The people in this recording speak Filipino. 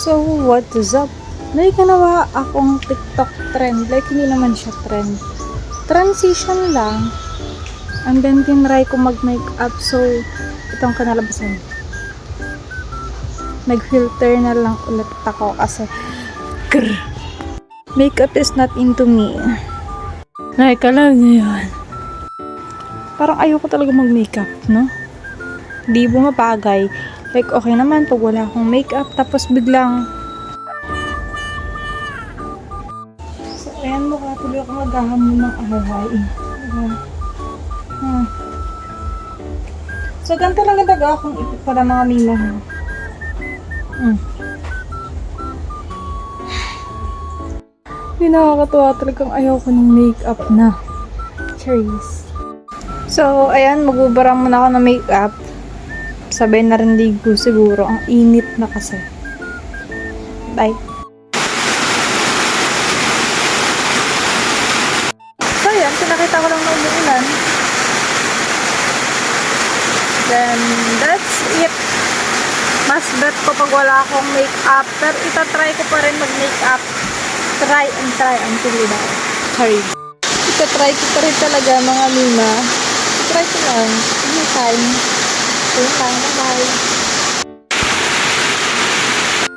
So, what is up? May ginawa akong TikTok trend. Like, hindi naman siya trend. Transition lang. And then, tinry ko mag-makeup. So, itong kanalabasan. Nag-filter na lang ulit ako kasi makeup is not into me. Like, alam niyo yun. Parang ayoko talaga mag-makeup, no? Di bumabagay. Like, okay naman pag wala akong makeup. Tapos, biglang so, ayan, mukha tuloy ako maghahamon ng away. So, ganito lang talaga akong ipit para mga mima. Hindi nakakatuwa talagang ayaw ko ng makeup na. Cherries. So, ayan, magbubarang muna ako ng makeup. Sabay na rin ligo siguro. Ang init na kasi. Bye. So, ayan, pinakita ko lang na umuulan. Then, that's it. Mas bet ko pag wala akong makeup. Pero itatry ko pa rin mag-makeup. Try until you die. Sorry. Itatry ko pa rin talaga mga mima. Try ko lang. Anytime. Bye.